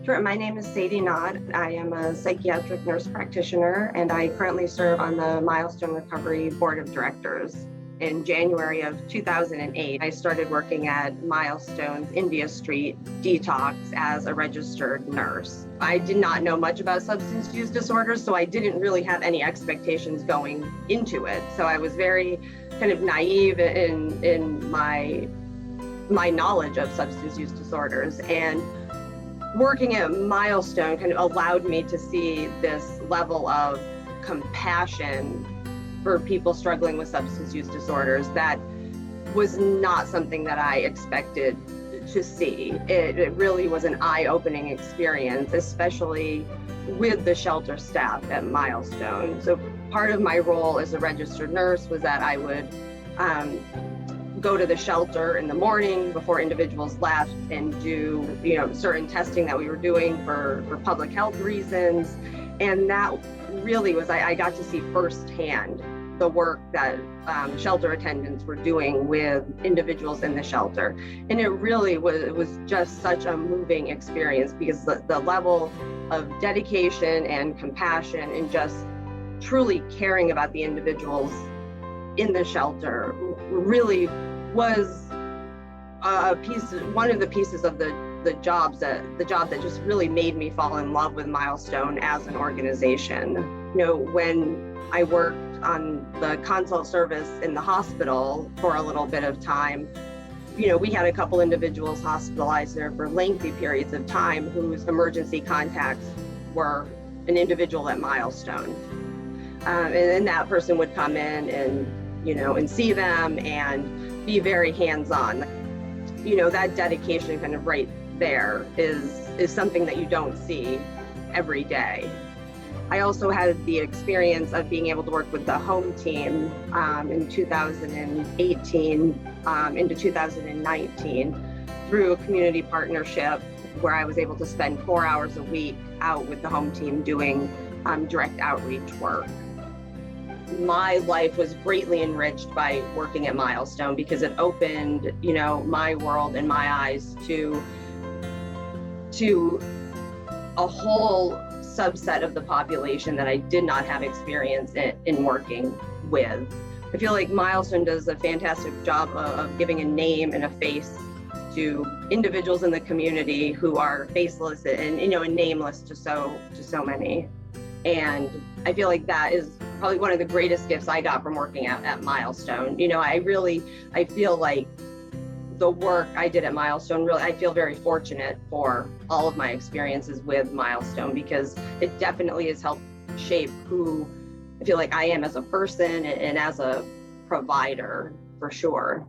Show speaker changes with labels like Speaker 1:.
Speaker 1: Sure. My name is Sadie Knott. I am a psychiatric nurse practitioner, and I currently serve on the Milestone Recovery Board of Directors. In January of 2008, I started working at Milestone's India Street Detox as a registered nurse. I did not know much about substance use disorders, so I didn't really have any expectations going into it. So I was very kind of naive in my knowledge of substance use disorders. And working at Milestone kind of allowed me to see this level of compassion for people struggling with substance use disorders that was not something that I expected to see. It really was an eye-opening experience, especially with the shelter staff at Milestone. So part of my role as a registered nurse was that I would go to the shelter in the morning before individuals left and do certain testing that we were doing for public health reasons. And that really was, I got to see firsthand the work that shelter attendants were doing with individuals in the shelter. And it really was just such a moving experience, because the level of dedication and compassion and just truly caring about the individuals in the shelter really was one of the pieces of the job that just really made me fall in love with Milestone as an organization. When I worked on the consult service in the hospital for a little bit of time, we had a couple individuals hospitalized there for lengthy periods of time whose emergency contacts were an individual at Milestone. And then that person would come in and see them and be very hands-on. That dedication kind of right there is something that you don't see every day. I also had the experience of being able to work with the home team in 2018 into 2019 through a community partnership where I was able to spend 4 hours a week out with the home team doing direct outreach work. My life was greatly enriched by working at Milestone, because it opened, my world and my eyes to a whole subset of the population that I did not have experience in working with. I feel like Milestone does a fantastic job of giving a name and a face to individuals in the community who are faceless and nameless to so many. And I feel like that is probably one of the greatest gifts I got from working at Milestone. I feel like the work I did at Milestone, I feel very fortunate for all of my experiences with Milestone, because it definitely has helped shape who I feel like I am as a person and as a provider, for sure.